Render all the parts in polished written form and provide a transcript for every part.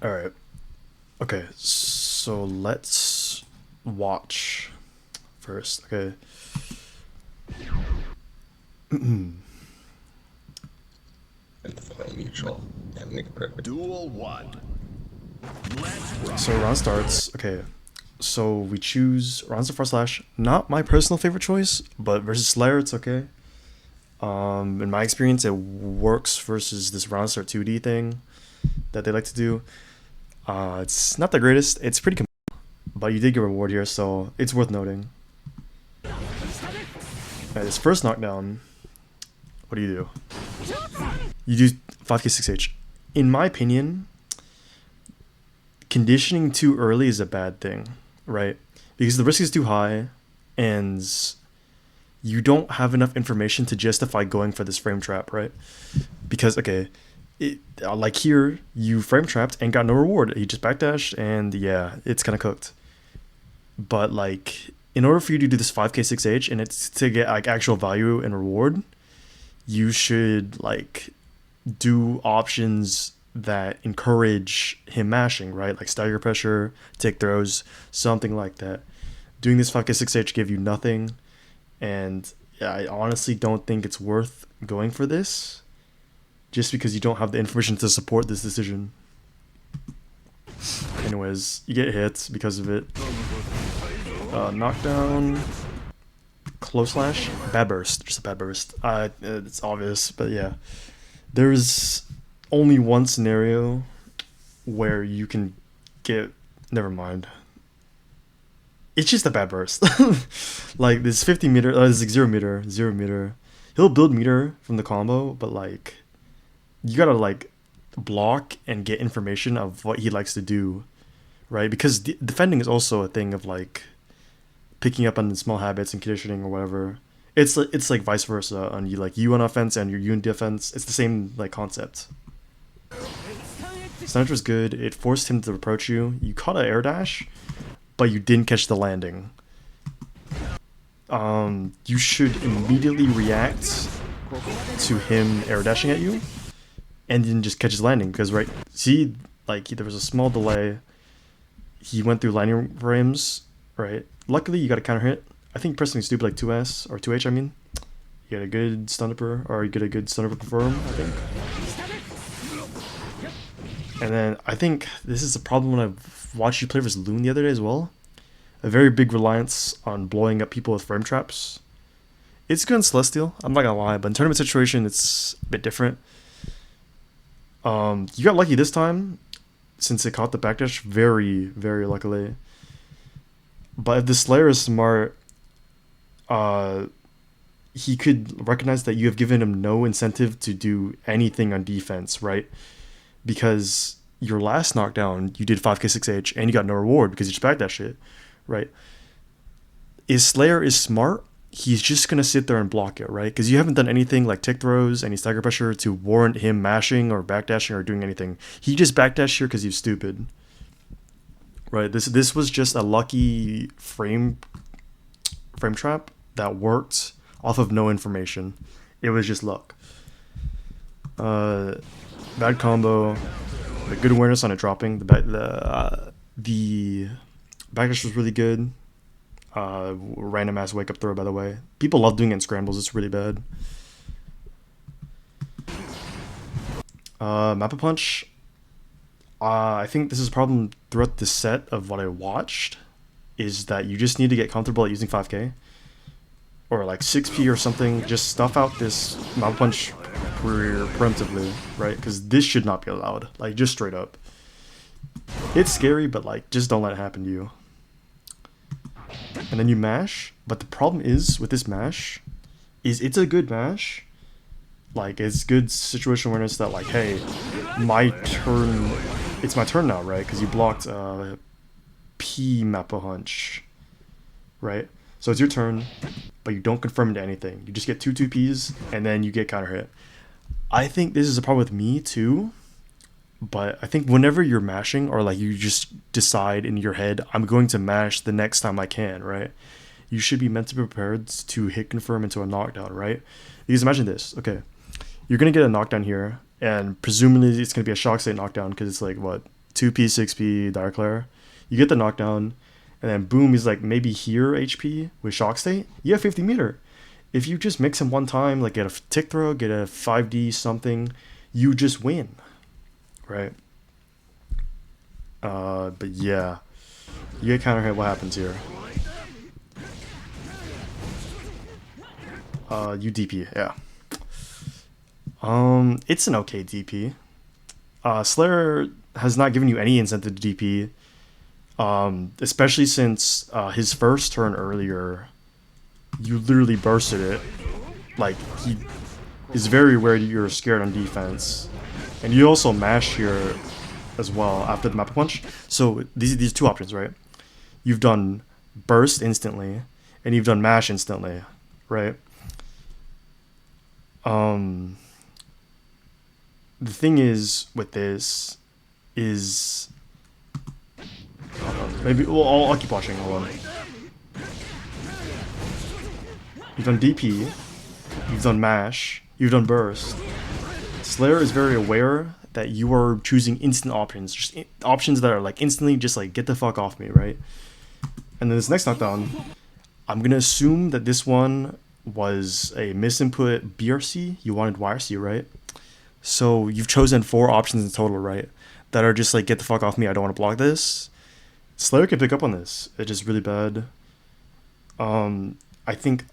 All right. Okay. So let's watch first. Okay. Play neutral. Yeah, make it perfect. Duel 1. Let's rock. So round starts. Okay. So we choose Rounds of Far Slash. Not my personal favorite choice, but versus Slayer, it's okay. In my experience, it works versus this round start 2D thing that they like to do. It's not the greatest. It's pretty, but you did get a reward here, so it's worth noting. Alright, this first knockdown. What do? You do 5k 6h. In my opinion, conditioning too early is a bad thing, right? Because the risk is too high, and you don't have enough information to justify going for this frame trap, right? Because like here, you frame trapped and got no reward. You just backdashed, and yeah, it's kind of cooked. But like, in order for you to do this 5k 6h and it's to get like actual value and reward, you should like do options that encourage him mashing, right? Like stagger pressure, take throws, something like that. Doing this 5k 6h give you nothing, and yeah, I honestly don't think it's worth going for this just because you don't have the information to support this decision. Anyways, you get hits because of it. Knockdown, close slash, bad burst, just a bad burst. It's obvious, but yeah. There's only one scenario where you can get. Never mind. It's just a bad burst. Like this 50 meter, this is like 0 meter, 0 meter. He'll build meter from the combo, but like you gotta like block and get information of what he likes to do, right? Because defending is also a thing of like picking up on the small habits and conditioning or whatever. It's like vice versa on you on offense and you in defense. It's the same like concept. Sniper was good. It forced him to approach you. You caught an air dash, but you didn't catch the landing. You should immediately react to him air dashing at you, and then just catch his landing. Because right, see, like there was a small delay. He went through landing frames, right? Luckily, you got a counter hit. I think pressing stupid like 2S or 2H. I mean, you get a good stun upper, or you get a good stun upper confirm. I think. And then I think this is a problem when I've watched you play versus Loon the other day as well. A very big reliance on blowing up people with frame traps. It's good in Celestial, I'm not gonna lie, but in tournament situation it's a bit different. You got lucky this time, since it caught the backdash very, very luckily. But if the Slayer is smart, he could recognize that you have given him no incentive to do anything on defense, right? Because your last knockdown, you did 5k 6h and you got no reward because you just backed that shit, right? If Slayer is smart, he's just gonna sit there and block it, right? Because you haven't done anything like tick throws, any stagger pressure to warrant him mashing or backdashing or doing anything. He just backdashed here because he's stupid, right? This was just a lucky frame trap that worked off of no information. It was just luck. Bad combo, the good awareness on it dropping. The backdash was really good. Random ass wake up throw, by the way. People love doing it in scrambles. It's really bad. Mappa punch. I think this is a problem throughout the set of what I watched, is that you just need to get comfortable at using 5k or like 6p or something. Just stuff out this Mappa punch preemptively, right? Because this should not be allowed. Like just straight up. It's scary, but like just don't let it happen to you. And then you mash, but the problem is with this mash is it's a good mash. Like it's good situational awareness that like, hey, my turn, it's my turn now, right? Because you blocked P Mappa Hunch, right? So it's your turn, but you don't confirm into anything. You just get two 2Ps and then you get counter hit. I think this is a problem with me too. But I think whenever you're mashing, or like you just decide in your head, I'm going to mash the next time I can, right? You should be mentally prepared to hit confirm into a knockdown, right? Because imagine this, okay. You're going to get a knockdown here, and presumably it's going to be a shock state knockdown because it's like, what, 2p, 6p, Dire Claire. You get the knockdown, and then boom, he's like maybe here HP with Shock State. You have 50 meter. If you just mix him one time, like get a tick throw, get a 5D something, you just win, right? But yeah, you get counter hit. What happens here? You DP, yeah. It's an okay DP. Slayer has not given you any incentive to DP, especially since his first turn earlier, you literally bursted it. Like, he is very aware that you're scared on defense, and you also mash here as well after the map punch. So these two options, right? You've done burst instantly, and you've done mash instantly, right? The thing is with this is maybe I'll keep watching. Hold on. You've done DP, you've done mash, you've done burst. Slayer is very aware that you are choosing instant options, just options that are like instantly just like get the fuck off me, right? And then this next knockdown, I'm gonna assume that this one was a misinput BRC. You wanted YRC, right? So you've chosen 4 options in total, right? That are just like, get the fuck off me, I don't want to block this. Slayer can pick up on this. It's just really bad. I think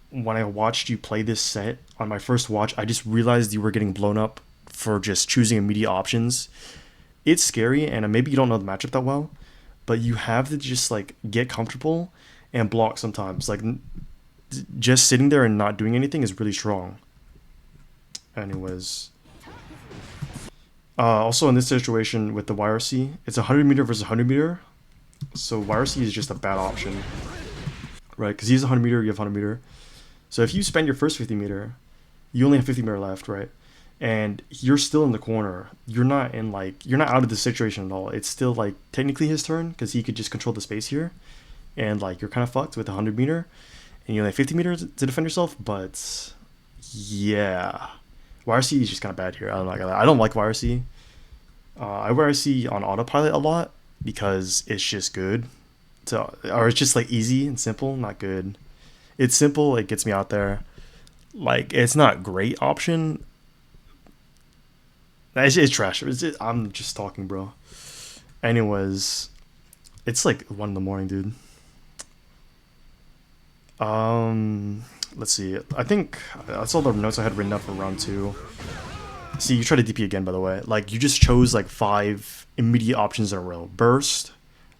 when I watched you play this set on my first watch, I just realized you were getting blown up for just choosing immediate options. It's scary, and maybe you don't know the matchup that well, but you have to just like get comfortable and block sometimes. Like, just sitting there and not doing anything is really strong. Anyways. Also in this situation with the YRC, it's 100 meter versus 100 meter. So YRC is just a bad option, right? Because he's 100 meter, you have 100 meter. So if you spend your first 50 meter, you only have 50 meter left, right? And you're still in the corner. You're not out of the situation at all. It's still like technically his turn because he could just control the space here. And like you're kind of fucked with 100 meter. And you only have 50 meters to defend yourself, but yeah. YRC is just kind of bad here. I don't like YRC. I YRC on autopilot a lot because it's just good. Or it's just like easy and simple, not good. It's simple, it gets me out there. Like, it's not a great option. It's trash. I'm just talking, bro. Anyways, it's like 1 in the morning, dude. Let's see. I think that's all the notes I had written up for round 2. See, you try to DP again, by the way. Like, you just chose like 5 immediate options in a row. Burst,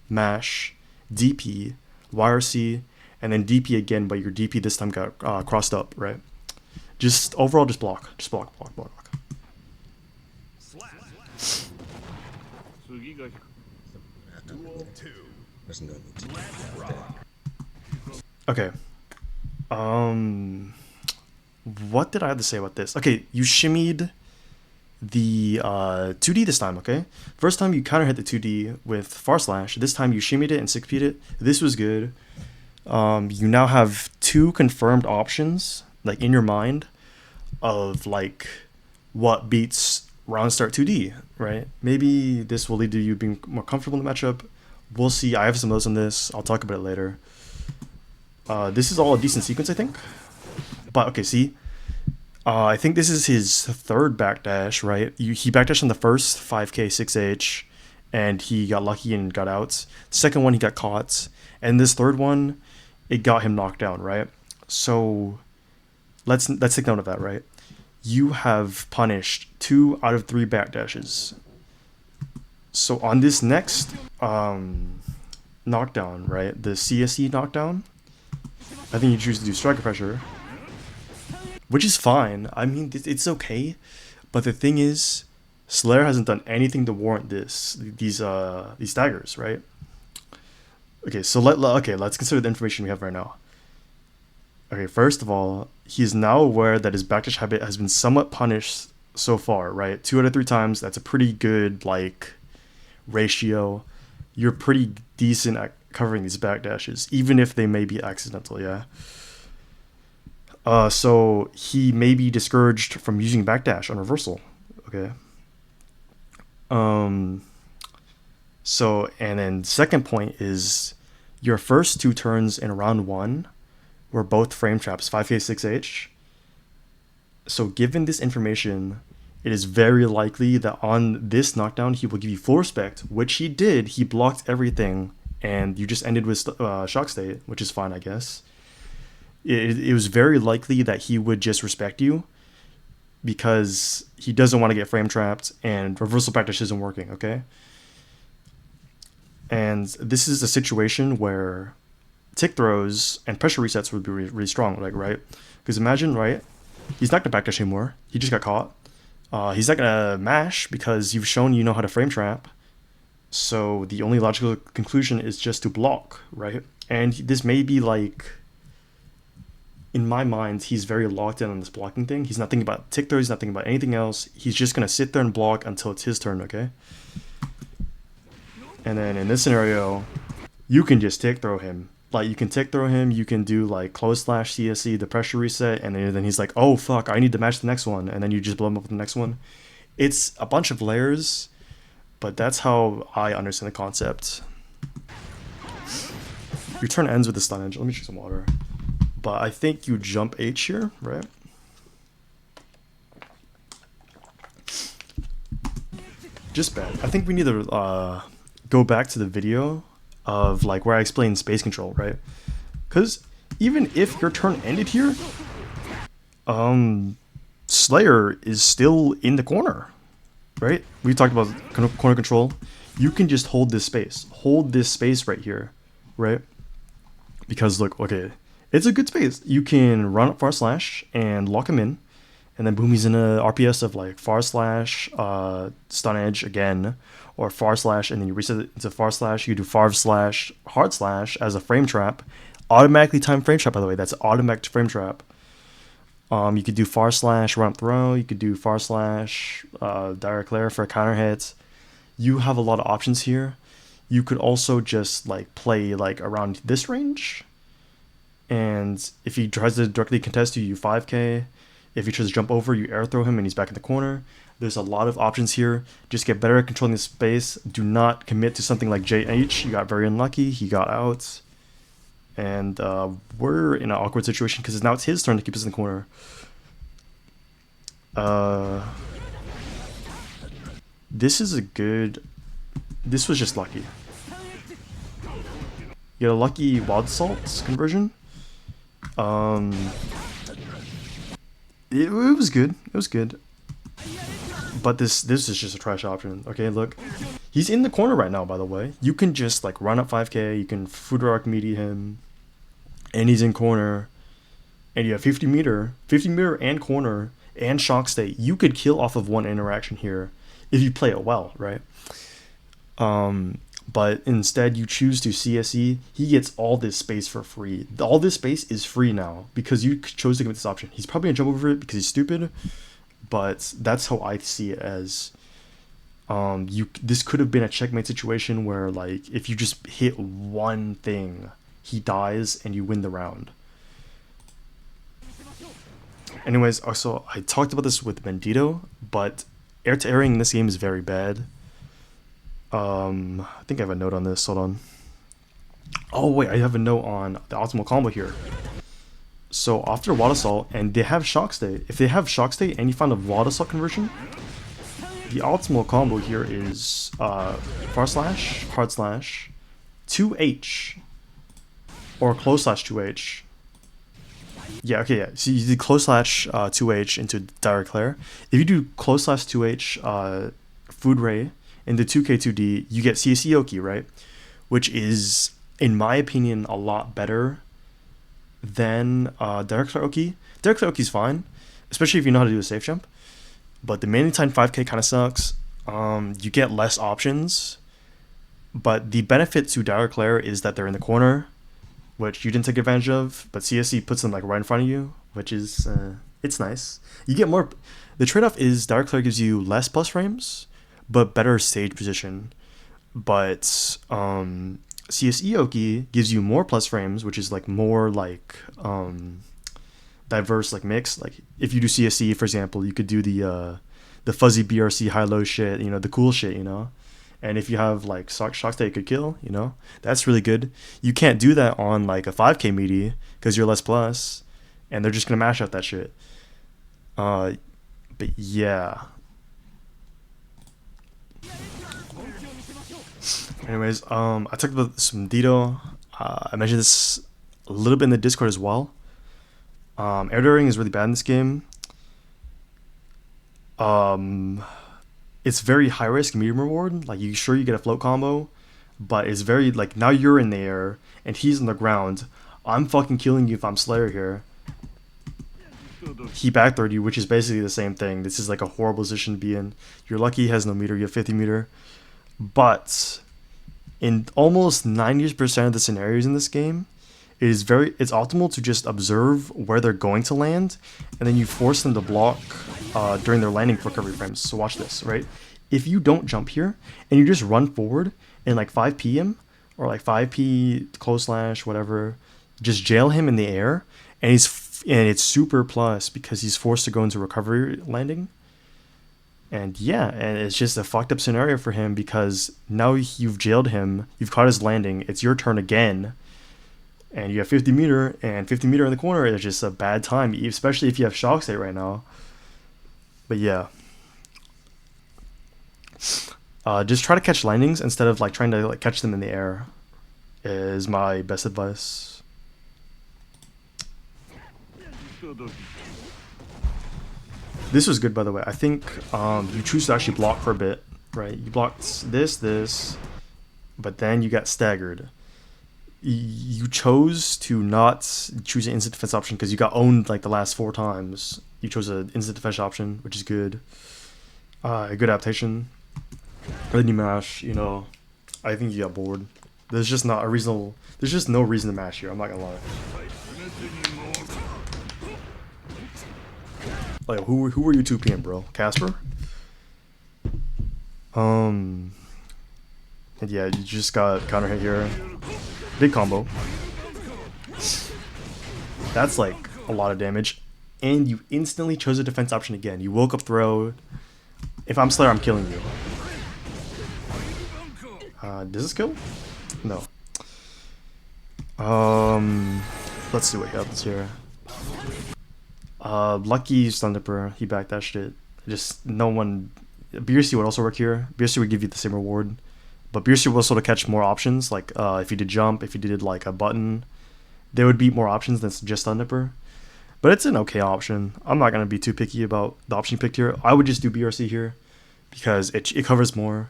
mash, DP, YRC, and then DP again, but your DP this time got crossed up, right? Just overall, just block. Just block. There's no need to. Okay. What did I have to say about this? Okay, you shimmied the 2D this time, okay? First time you counter hit the 2D with Far Slash. This time you shimmied it and 6P'd it. This was good. You now have 2 confirmed options, like in your mind, of like what beats round start 2D, right? Maybe this will lead to you being more comfortable in the matchup. We'll see. I have some notes on this. I'll talk about it later. This is all a decent sequence, I think. But, okay, see? I think this is his 3rd backdash, right? He backdashed on the first 5k 6H, and he got lucky and got out. The second one, he got caught. And this 3rd one, it got him knocked down, right? So, let's take note of that, right? You have punished 2 out of 3 backdashes. So, on this next knockdown, right? The CSE knockdown, I think you choose to do striker pressure, which is fine. I mean, it's okay, but the thing is, Slayer hasn't done anything to warrant these daggers, right? Okay, so let's consider the information we have right now. Okay, first of all, he is now aware that his backdash habit has been somewhat punished so far, right? 2 out of 3 times. That's a pretty good like ratio. You're pretty decent at covering these backdashes, even if they may be accidental, yeah? So he may be discouraged from using backdash on reversal, okay? So, and then second point is your first two turns in round one were both frame traps, 5k, 6h. So, given this information, it is very likely that on this knockdown, he will give you full respect, which he did. He blocked everything, and you just ended with shock state, which is fine, I guess. It was very likely that he would just respect you because he doesn't want to get frame trapped, and reversal practice isn't working, okay? And this is a situation where tick throws and pressure resets would be really strong, like, right? Because imagine, right? He's not going to backdash anymore. He just got caught. He's not going to mash because you've shown you know how to frame trap. So the only logical conclusion is just to block, right? And this may be like, in my mind, he's very locked in on this blocking thing. He's not thinking about tick throw. He's not thinking about anything else. He's just going to sit there and block until it's his turn, okay? And then in this scenario, you can just tick throw him. Like, you can tick throw him, you can do like close slash CSE, the pressure reset, and then he's like, oh fuck, I need to match the next one, and then you just blow him up with the next one. It's a bunch of layers, but that's how I understand the concept. Your turn ends with the stun edge. Let me drink some water. But I think you jump H here, right? Just bad. I think we need to go back to the video of like where I explained space control, right? Because even if your turn ended here, Slayer is still in the corner, right? We talked about corner control. You can just hold this space right here, right? Because look, okay, it's a good space. You can run up far slash and lock him in, and then boom, he's in a RPS of like far slash, stun edge again, or far slash, and then you reset it into far slash. You do far slash, hard slash as a frame trap, automatically timed frame trap. By the way, that's automatic frame trap. You could do far slash, run up throw. You could do far slash, direct layer for a counter hit. You have a lot of options here. You could also just like play like around this range, and if he tries to directly contest you, you 5k. If he tries to jump over, you air throw him and he's back in the corner. There's a lot of options here. Just get better at controlling the space. Do not commit to something like JH. You got very unlucky. He got out. And we're in an awkward situation because now it's his turn to keep us in the corner. This is a good... This was just lucky. You get a lucky Wild Assault conversion. It was good. It was good. But this is just a trash option. Okay, look. He's in the corner right now, by the way. You can just like run up 5k. You can Food Archimedes him. And he's in corner. And you have 50 meter and corner and shock state. You could kill off of one interaction here if you play it well, right? But instead you choose to CSE. He gets all this space for free. All this space is free now because you chose to give it this option. He's probably gonna jump over it because he's stupid, but that's how I see it as. This could have been a checkmate situation where like if you just hit one thing, he dies and you win the round. Anyways, also I talked about this with Bandito, but air to airing in this game is very bad. I think I have a note on this. Hold on. Oh wait, I have a note on the optimal combo here. So after Wild Assault, and they have shock state. If they have shock state and you find a Wild Assault conversion, the optimal combo here is far slash, hard slash, 2H, or close slash 2H. Yeah, okay, yeah. So you do close slash 2H into direct clear. If you do close slash 2H food ray into 2K2D, you get CSE Oki, right? Which is, in my opinion, a lot better than direct clear Oki. Direct clear Oki is fine, especially if you know how to do a safe jump. But the main time 5k kind of sucks. You get less options. But the benefit to direct clear is that they're in the corner, which you didn't take advantage of, but CSE puts them like right in front of you, which is it's nice. You get more. The trade-off is direct clear gives you less plus frames, but better stage position. But CSE Oki gives you more plus frames, which is like more like diverse, like mix. Like if you do CSE, for example, you could do the fuzzy BRC high-low shit, you know, the cool shit, you know. And if you have like shocks that you could kill, you know, that's really good. You can't do that on like a 5k meaty because you're less plus, and they're just gonna mash out that shit. But yeah. Anyways, I talked about some Dito. I mentioned this a little bit in the Discord as well. Air during is really bad in this game. It's very high risk, medium reward. Like you get a float combo, but it's very like now you're in the air and he's on the ground. I'm fucking killing you if I'm Slayer here. He backdoored you, which is basically the same thing. This is like a horrible position to be in. You're lucky he has no meter, you have 50 meter. But in almost 90% of the scenarios in this game, it's optimal to just observe where they're going to land, and then you force them to block during their landing for recovery frames. So watch this, right? If you don't jump here and you just run forward in like 5p him or like 5p close slash whatever, just jail him in the air, and it's super plus because he's forced to go into recovery landing. And yeah, and it's just a fucked up scenario for him because now you've jailed him, you've caught his landing, it's your turn again, and you have 50 meter, and 50 meter in the corner is just a bad time, especially if you have shock state right now. But yeah. Just try to catch landings instead of like trying to like catch them in the air is my best advice. This was good, by the way. I think you choose to actually block for a bit, right? You blocked this, but then you got staggered. You chose to not choose an instant defense option because you got owned like the last 4 times. You chose an instant defense option, which is good. A good adaptation. Then you mash, you know, I think you got bored. There's just no reason to mash here, I'm not gonna lie. Like, who were you 2p'ing, bro? Casper? And yeah, you just got counter hit here. Big combo. That's like a lot of damage. And you instantly chose a defense option again. You woke up throw. If I'm Slayer, I'm killing you. Does this kill? No. Let's see what happens here. Lucky Stun Dipper, he backed that shit. Just no one. BRC would also work here. BRC would give you the same reward, but BRC would also to catch more options. Like if you did jump, if you did like a button, they would beat more options than just Stun Dipper. But it's an okay option. I'm not gonna be too picky about the option you picked here. I would just do BRC here because it covers more,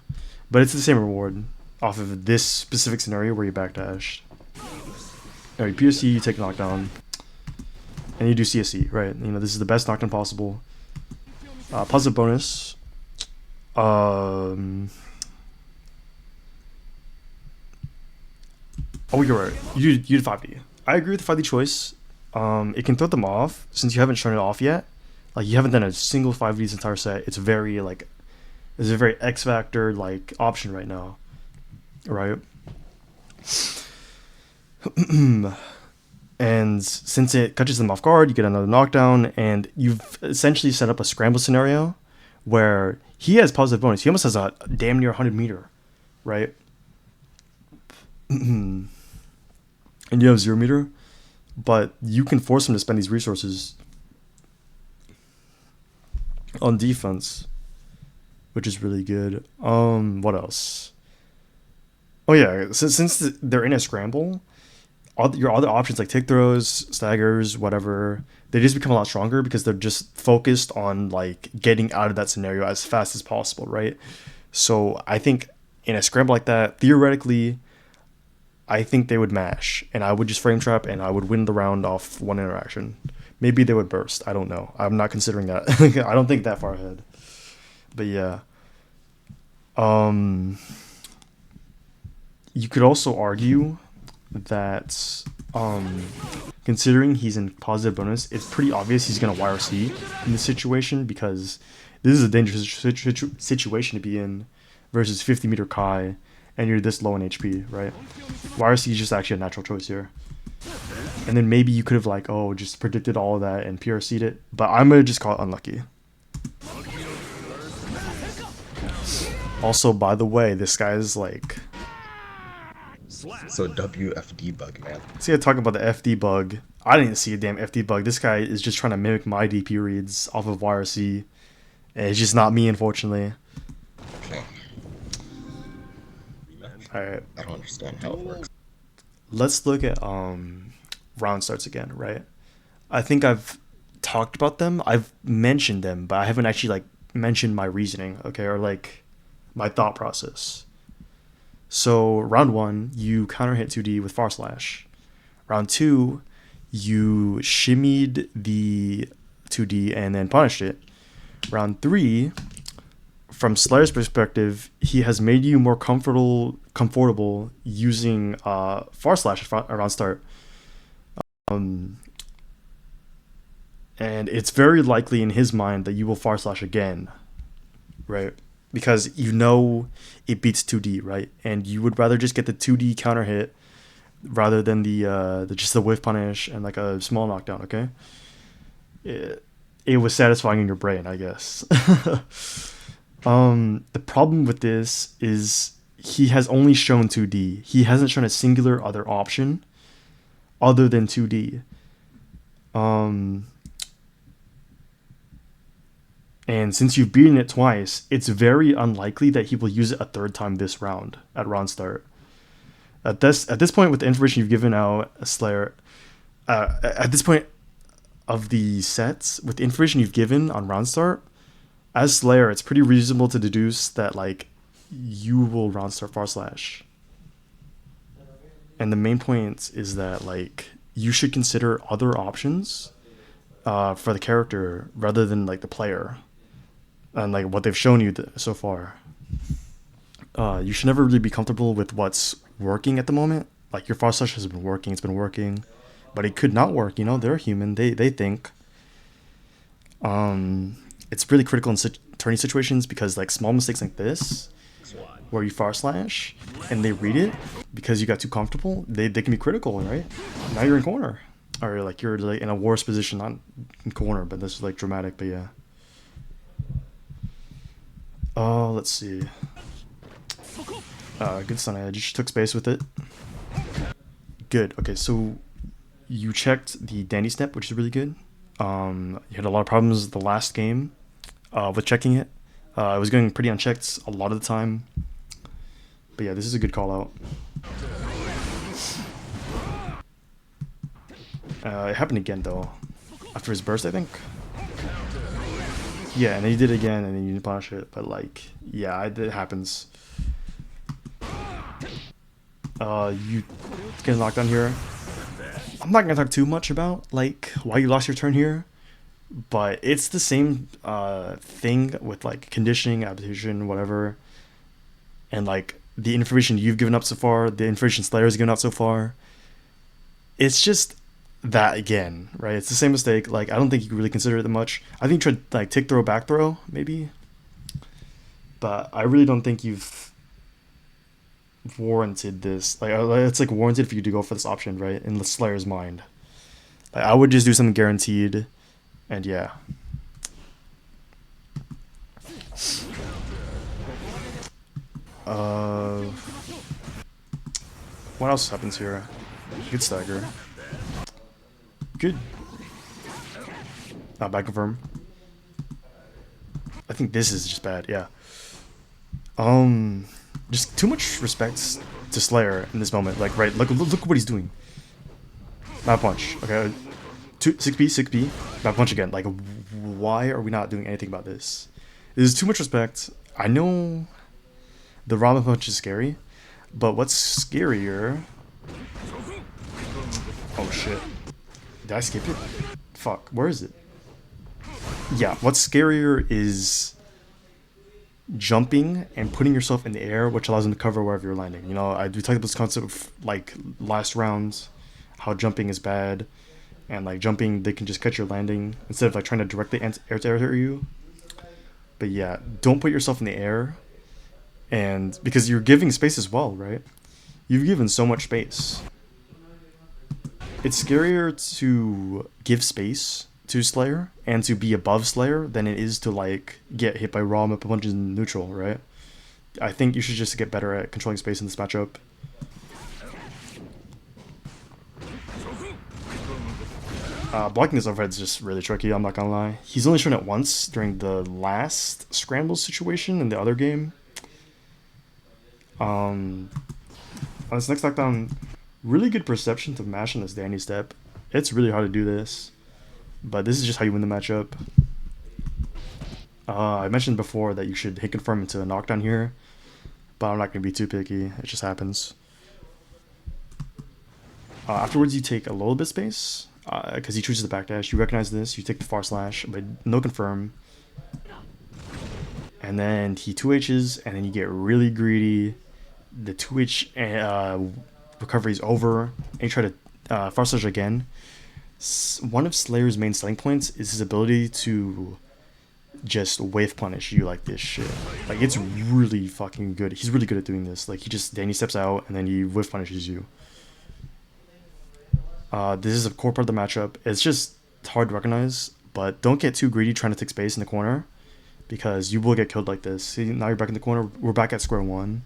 but it's the same reward off of this specific scenario where you backdashed. Alright, BRC, you take knockdown. And you do CSC, right? You know, this is the best knockdown possible. Positive bonus. Oh, you're right. You did 5D. I agree with the 5D choice. It can throw them off since you haven't shown it off yet. Like you haven't done a single 5D this entire set. It's very like, it's a very X Factor like option right now, right? And since it catches them off guard, you get another knockdown, and you've essentially set up a scramble scenario where he has positive bonus. He almost has a damn near 100 meter, right? And you have 0 meter, but you can force him to spend these resources on defense, which is really good. What else? Oh yeah, since they're in a scramble, your other options like tick throws, staggers, whatever, they just become a lot stronger because they're just focused on like getting out of that scenario as fast as possible, right? So I think in a scramble like that, theoretically, I think they would mash, and I would just frame trap, and I would win the round off one interaction. Maybe they would burst. I don't know. I'm not considering that. I don't think that far ahead. But yeah. You could also argue that considering he's in positive bonus, it's pretty obvious he's going to YRC in this situation because this is a dangerous situation to be in versus 50 meter Kai and you're this low in HP, right? YRC is just actually a natural choice here. And then maybe you could have like, oh, just predicted all of that and PRC'd it, but I'm going to just call it unlucky. Also, by the way, this guy is like. Slap. So WFD bug, man. See, I talk about the FD bug. I didn't see a damn FD bug. This guy is just trying to mimic my DP reads off of YRC. And it's just not me, unfortunately. Okay. Alright. I don't understand how it works. Let's look at round starts again, right? I think I've talked about them. I've mentioned them, but I haven't actually like mentioned my reasoning, okay, or like my thought process. So round 1, you counter hit 2D with Far Slash. Round 2, you shimmied the 2D and then punished it. Round 3, from Slayer's perspective, he has made you more comfortable using Far Slash around start. And it's very likely in his mind that you will Far Slash again, right? Because you know it beats 2D, right? And you would rather just get the 2D counter hit rather than the just the whiff punish and like a small knockdown, okay? It was satisfying in your brain, I guess. The problem with this is he has only shown 2D. He hasn't shown a singular other option other than 2D. And since you've beaten it twice, it's very unlikely that he will use it a third time this round at round start. At this point, with the information you've given out, Slayer, at this point of the sets, with the information you've given on round start, as Slayer, it's pretty reasonable to deduce that like you will round start Far Slash. And the main point is that like you should consider other options for the character rather than like the player and like what they've shown you so far. You should never really be comfortable with what's working at the moment. Like your Far Slash has been working, it's been working, but it could not work. You know, they're human. They think. It's really critical in turning situations because like small mistakes like this, where you Far Slash and they read it because you got too comfortable, they can be critical, right? Now you're in corner, or like you're like in a worse position, not in corner, but this is like dramatic. But yeah. Let's see. Good Sun Edge. Took space with it. Good. Okay, so you checked the Dandy Step, which is really good. You had a lot of problems the last game with checking it. It was going pretty unchecked a lot of the time. But yeah, this is a good call out. It happened again though. After his burst, I think. Yeah, and then you did it again and then you didn't punish it. But like, yeah, it happens. You get a knockdown here. I'm not gonna talk too much about like why you lost your turn here, but it's the same thing with like conditioning, adaptation, whatever, and like the information you've given up so far, the information Slayer's given up so far. It's just that again, right? It's the same mistake. Like I don't think you could really consider it that much. I think you tried like tick throw, back throw, maybe, but I really don't think you've warranted this. Like it's like warranted for you to go for this option, right? In the Slayer's mind, like I would just do something guaranteed, and yeah. What else happens here? Good stagger. Good. Back confirm. I think this is just bad. Yeah. Just too much respect to Slayer in this moment. Like, right, look what he's doing. Back punch. Okay, 6B, back punch again. Like, why are we not doing anything about this? This is too much respect. I know the Ramen punch is scary, but what's scarier? Oh shit! Did I skip it? Fuck, where is it? Yeah, what's scarier is jumping and putting yourself in the air, which allows them to cover wherever you're landing. You know, we talked about this concept of like last rounds, how jumping is bad, and like jumping they can just cut your landing instead of like trying to directly air to air you. But yeah, don't put yourself in the air, and because you're giving space as well, right? You've given so much space. It's scarier to give space to Slayer and to be above Slayer than it is to like get hit by raw punches in neutral, right? I think you should just get better at controlling space in this matchup. Blocking his overhead is just really tricky, I'm not gonna lie. He's only shown it once during the last scramble situation in the other game. On this next knockdown, really good perception to mash on this Danny step. It's really hard to do this, but this is just how you win the matchup. I mentioned before that you should hit confirm into a knockdown here, but I'm not going to be too picky, it just happens. Afterwards you take a little bit space, because he chooses the backdash. You recognize this, you take the far slash, but no confirm. And then he 2H's, and then you get really greedy. The 2H recovery is over, and you try to far slash again. One of Slayer's main selling points is his ability to just wave punish you like this shit. Like, it's really fucking good. He's really good at doing this. Like, he just Danny steps out, and then he whiff punishes you. This is a core part of the matchup. It's just hard to recognize, but don't get too greedy trying to take space in the corner, because you will get killed like this. See, now you're back in the corner. We're back at square one,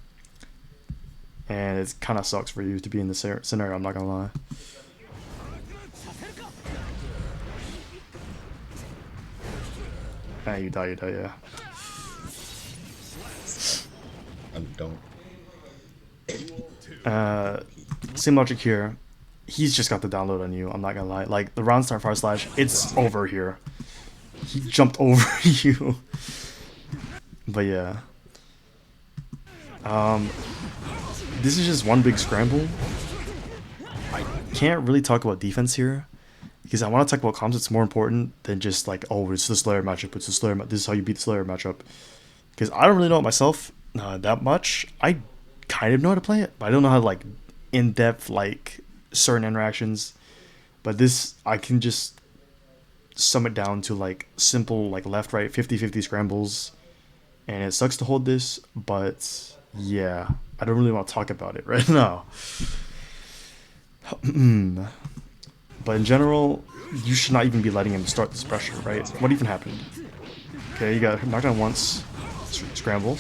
and it kind of sucks for you to be in this scenario, I'm not gonna lie. You die, yeah. Don't. Same logic here. He's just got the download on you, I'm not gonna lie. Like, the round start far slash, it's over here. He jumped over you. But yeah. This is just one big scramble. I can't really talk about defense here, because I want to talk about comms. It's more important than just like, oh, it's the Slayer matchup, it's the Slayer this is how you beat the Slayer matchup. Because I don't really know it myself that much. I kind of know how to play it, but I don't know how to, like, in-depth, like, certain interactions. But this, I can just sum it down to, like, simple, like, left-right 50-50 scrambles. And it sucks to hold this, but yeah, I don't really want to talk about it right now. But in general, you should not even be letting him start this pressure, right? What even happened? Okay, you got knocked down once. Scramble.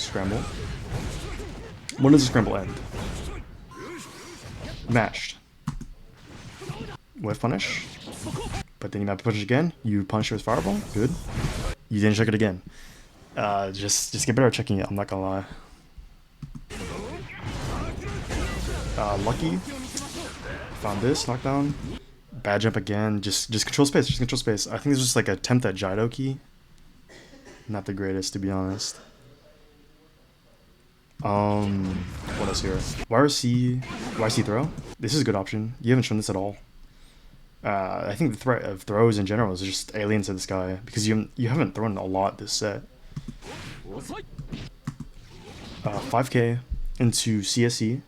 When does the scramble end? Mashed. Whiff punish. But then you might punish again. You punish with fireball. Good. You didn't check it again. Just get better at checking it, I'm not gonna lie. Lucky. Found this, knockdown. Bad jump again. Just control space. I think this was just like an attempt at Jidoki. Not the greatest, to be honest. What else here? YRC throw. This is a good option. You haven't shown this at all. I think the threat of throws in general is just alien to this guy, because you haven't thrown a lot this set. 5k into CSE.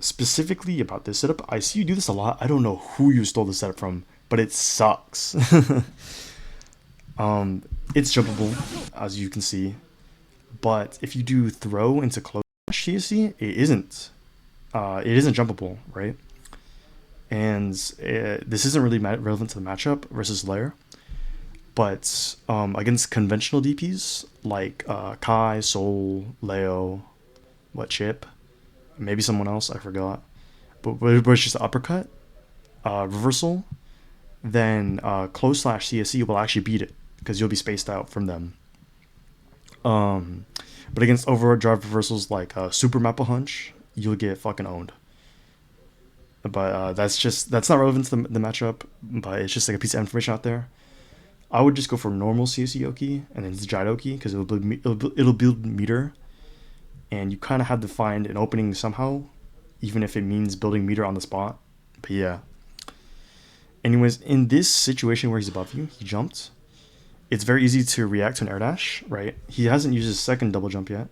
Specifically about this setup, I see you do this a lot. I don't know who you stole the setup from, but it sucks. It's jumpable, as you can see, but if you do throw into close CSE, it isn't jumpable, right? And this isn't really relevant to the matchup versus Lair, but against conventional DPs like Kai, Soul, Leo, Chip, maybe someone else, I forgot, but it's just uppercut, reversal, then close slash CSE will actually beat it, because you'll be spaced out from them. But against overdrive reversals like Super Mapple Hunch, you'll get fucking owned. But that's not relevant to the matchup, but it's just like a piece of information out there. I would just go for normal CSE Yoki and then Jidoki, because it'll build meter, and you kind of have to find an opening somehow, even if it means building meter on the spot. But yeah. Anyways, in this situation where he's above you, he jumped. It's very easy to react to an air dash, right? He hasn't used his second double jump yet.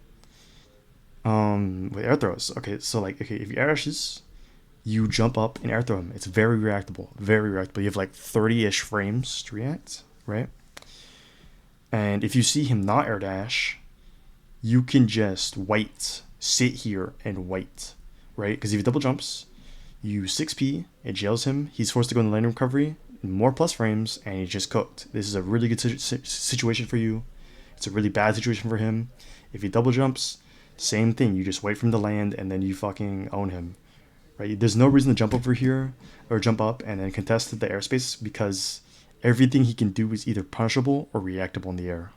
With air throws. Okay, so if he air dashes, you jump up and air throw him. It's very reactable. You have like 30-ish frames to react, right? And if you see him not air dash, you can just sit here and wait, right? Because if he double jumps, you 6p, it jails him, he's forced to go in the landing recovery, more plus frames, and he's just cooked. This is a really good situation for you. It's a really bad situation for him. If he double jumps, same thing. You just wait for him to land and then you fucking own him. Right? There's no reason to jump over here or jump up and then contest the airspace because everything he can do is either punishable or reactable in the air.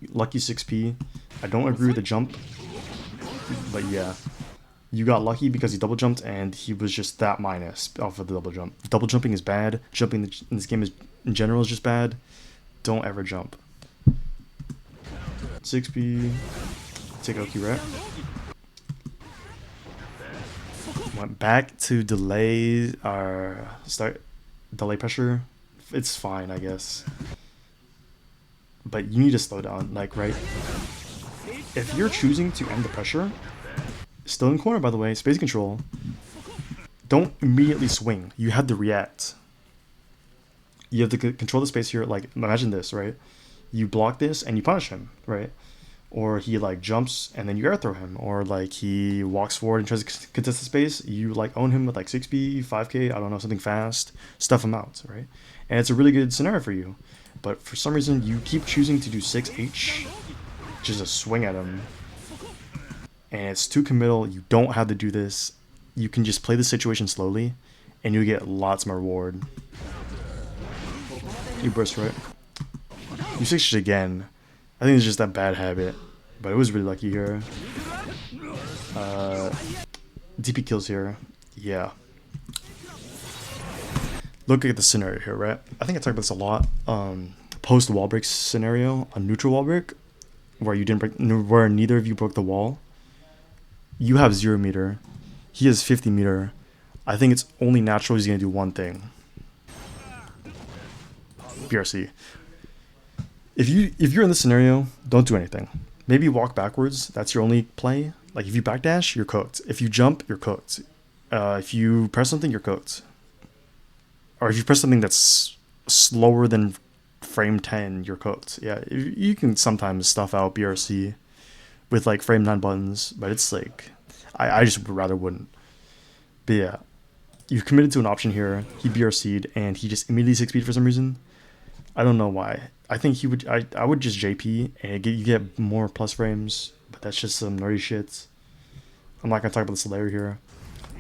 Lucky 6p. I don't agree with the jump, but yeah. You got lucky because he double jumped and he was just that minus off of the double jump. Double jumping is bad. Jumping in this game is in general is just bad. Don't ever jump. 6p. Take Oki rep. Went back to delay our delay pressure. It's fine, I guess. But you need to slow down, like, right? If you're choosing to end the pressure, still in corner, by the way, space control, don't immediately swing. You have to react. You have to control the space here. Like, imagine this, right? You block this and you punish him, right? Or he, like, jumps and then you air throw him. Or, like, he walks forward and tries to contest the space. You, like, own him with, like, 6B, 5K, I don't know, something fast. Stuff him out, right? And it's a really good scenario for you. But for some reason, you keep choosing to do 6H, just a swing at him. And it's too committal. You don't have to do this. You can just play the situation slowly, and you get lots more reward. You burst, right? You 6H again. I think it's just that bad habit, but it was really lucky here. DP kills here. Yeah. Look at the scenario here, right? I think I talked about this a lot. Post wall break scenario, a neutral wall break, where you didn't break, where neither of you broke the wall. You have 0 meter. He has 50 meter. I think it's only natural he's gonna do one thing. BRC. If you're in this scenario, don't do anything. Maybe walk backwards. That's your only play. Like if you backdash, you're cooked. If you jump, you're cooked. If you press something, you're cooked. Or if you press something that's slower than frame 10, you're cooked. Yeah, you can sometimes stuff out BRC with like frame 9 buttons, but it's like, I just would rather wouldn't. But yeah, you've committed to an option here. He BRC'd and he just immediately 6 for some reason. I don't know why. I think he would, I would just JP and you get more plus frames, but that's just some nerdy shit. I'm not going to talk about the Slayer here.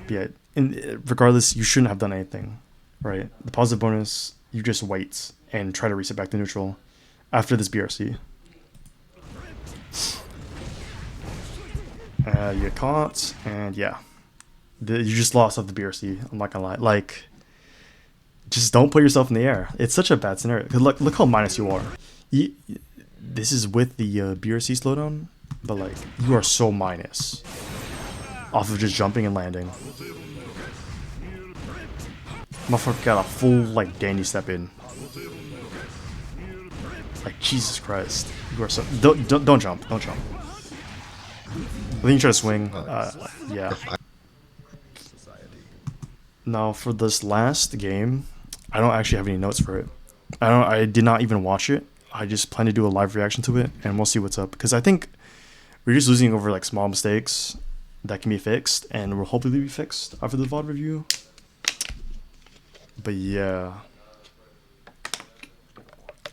But yeah, regardless, you shouldn't have done anything. Right, the positive bonus, you just wait and try to reset back to neutral after this BRC. You get caught, and yeah, you just lost off the BRC. I'm not gonna lie, like, just don't put yourself in the air. It's such a bad scenario. Cause look how minus you are. This is with the BRC slowdown, but like you are so minus off of just jumping and landing. Motherfucker got a full, like, Danny step in. Like, Jesus Christ. You are so... Don't jump. Don't jump. I think you try to swing. Yeah. Now, for this last game, I don't actually have any notes for it. I did not even watch it. I just plan to do a live reaction to it, and we'll see what's up. Because I think we're just losing over, like, small mistakes that can be fixed, and will hopefully be fixed after the VOD review. But yeah,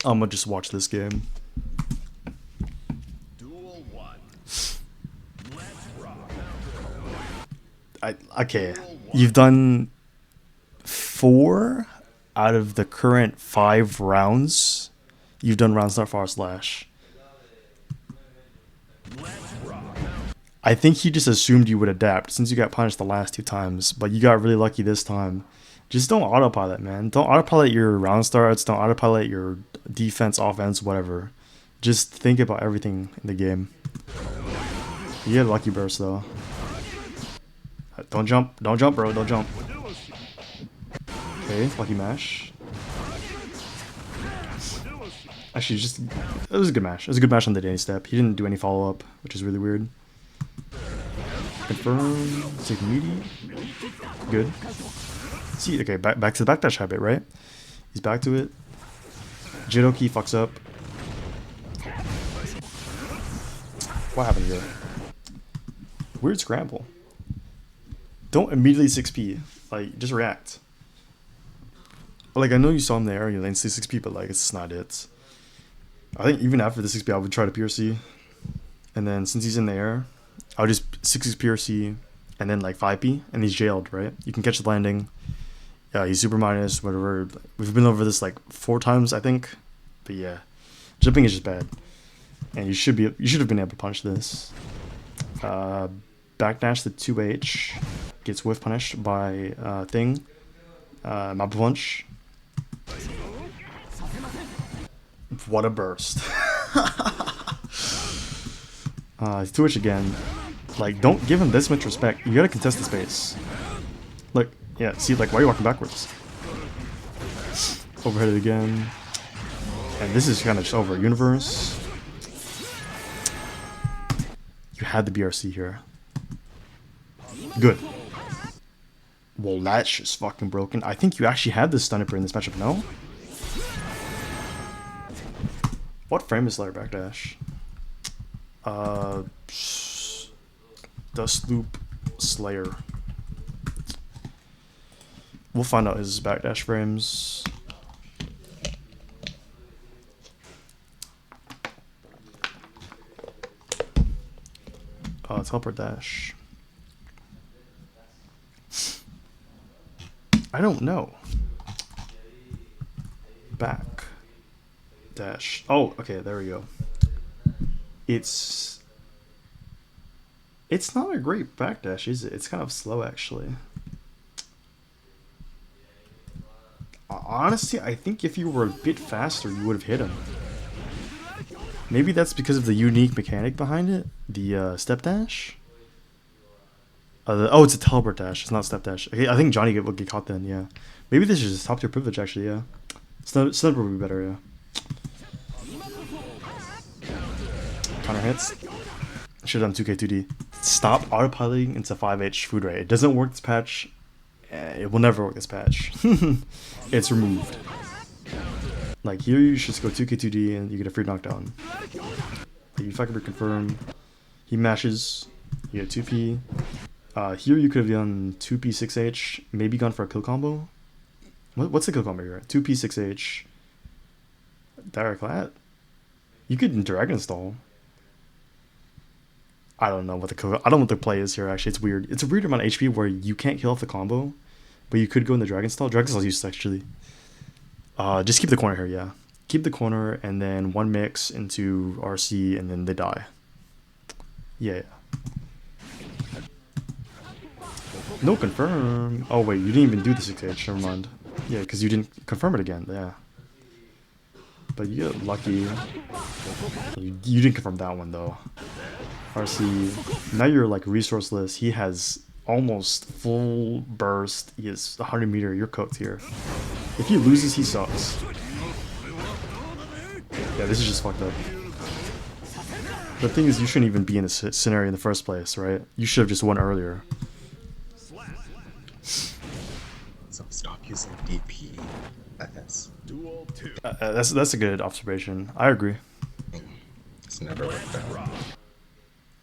I'm gonna just watch this game. Duel 1. Let's rock. Okay, you've done 4 out of the current 5 rounds. You've done round start forward slash. I think he just assumed you would adapt since you got punished the last 2 times, but you got really lucky this time. Just don't autopilot, man. Don't autopilot your round starts. Don't autopilot your defense, offense, whatever. Just think about everything in the game. You get a lucky burst, though. Don't jump. Don't jump, bro. Don't jump. Okay, lucky mash. Actually, just... It was a good mash. It was a good mash on the Danny step. He didn't do any follow-up, which is really weird. Confirm. Take meaty. Good. See, okay, back to the backdash habit, right? He's back to it. Jidoki fucks up. What happened here? Weird scramble. Don't immediately 6p. Like, just react. Like, I know you saw him there, you lane 6p, but like, it's not it. I think even after the 6p, I would try to PRC. And then since he's in the air, I'll just 6 PRC and then like 5p, and he's jailed, right? You can catch the landing. Yeah, he's super minus, whatever. We've been over this like 4 times, I think. But yeah, jumping is just bad. And you should have been able to punch this. Backdash the 2H, gets whiff punished by thing. Map punch. What a burst. 2H again. Like, don't give him this much respect. You gotta contest the space. Look, yeah, see, like, why are you walking backwards? Overhead it again. And this is kind of just over. Universe. You had the BRC here. Good. Well, that's just fucking broken. I think you actually had this Sniper in this matchup, no? What frame is Slayer backdash? Dust Loop Slayer. We'll find out his backdash frames. Teleport dash. I don't know. Back dash. Oh, okay, there we go. It's not a great backdash, is it? It's kind of slow, actually. Honestly, I think if you were a bit faster, you would have hit him. Maybe that's because of the unique mechanic behind it, the step dash. Oh, it's a teleport dash. It's not step dash. Okay, I think Johnny will get caught then. Yeah, maybe this is just top tier privilege actually. Yeah, Sniper would be better. Yeah. Counter hits. Should have done 2K2D. Stop autopiloting into 5H food rate. It doesn't work this patch. It will never work this patch. It's removed. Like here, you should just go 2K2D and you get a free knockdown. You fucking reconfirm. He mashes. You get 2P. Here you could have done 2P 6H. Maybe gone for a kill combo. What's the kill combo here? 2P 6H. Direct lat. You could Dragon Stall. I don't know what the I don't know what the play is here. Actually, it's weird. It's a weird amount of HP where you can't kill off the combo, but you could go in the Dragon Stall. Dragon Stall is useless actually. Just keep the corner here, yeah. Keep the corner and then one mix into RC and then they die. Yeah. No confirm. Oh wait, you didn't even do the 6H. Never mind. Yeah, because you didn't confirm it again. Yeah. But you get lucky. You didn't confirm that one though. RC. Now you're like resourceless. He has almost full burst. He is 100 meter. You're cooked here. If he loses, he sucks. Yeah, this is just fucked up. The thing is, you shouldn't even be in this scenario in the first place, right? You should have just won earlier. So stop using DP. That's a good observation. I agree. It's never worked out.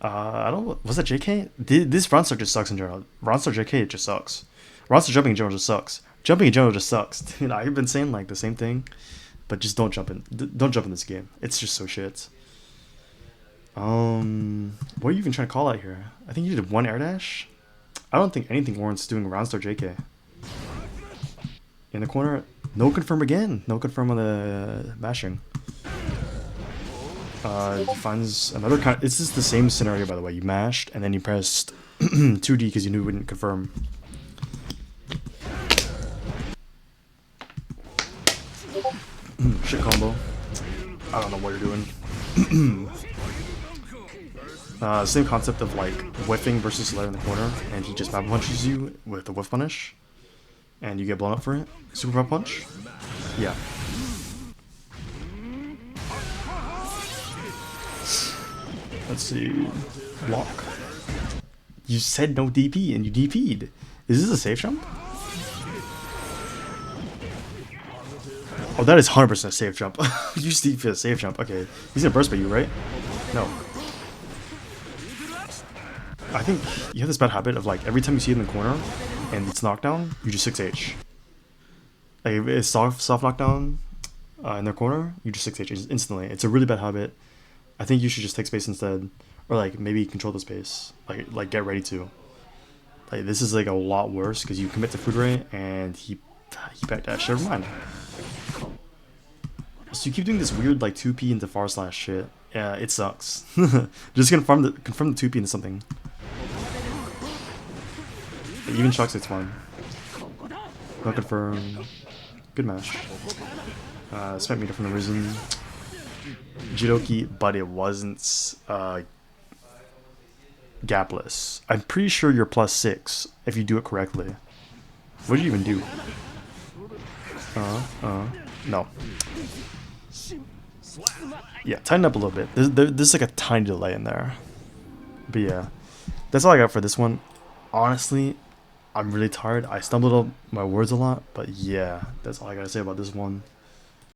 I don't. Was that JK? This Ronstar just sucks in general. Ronstar JK just sucks. Ronstar jumping in general just sucks. Jumping in general just sucks. Dude, I've been saying like the same thing, but just don't jump in. Don't jump in this game. It's just so shit. What are you even trying to call out here? I think you did one air dash. I don't think anything warrants doing Ronstar JK. In the corner, no confirm again. No confirm on the mashing. He finds another kind. This is the same scenario, by the way. You mashed and then you pressed 2D because you knew it wouldn't confirm. Shit combo. I don't know what you're doing. Same concept of like whiffing versus Slayer in the corner, and he just map punches you with the whiff punish, and you get blown up for it. Super map punch. Yeah. Let's see. Block. You said no DP and you DP'd. Is this a safe jump? Oh, that is 100% a safe jump. You DP for a safe jump. Okay. He's gonna burst by you, right? No. I think you have this bad habit of like every time you see it in the corner and it's knockdown, you just 6H. Like if it's soft knockdown in their corner, you just 6H instantly. It's a really bad habit. I think you should just take space instead, or like maybe control the space. Like get ready to. Like this is like a lot worse because you commit to food ray and he backdash. Never mind. So you keep doing this weird like 2P into far slash shit. Yeah, it sucks. Just confirm the 2P into something. But even shocks it's fine. Not confirm. Good match. Spent meter from the Risen. Jidoki, but it wasn't gapless. I'm pretty sure you're +6 if you do it correctly. What did you even do? No. Yeah, tighten up a little bit. There's like a tiny delay in there. But yeah, that's all I got for this one. Honestly, I'm really tired. I stumbled on my words a lot, but yeah, that's all I gotta say about this one.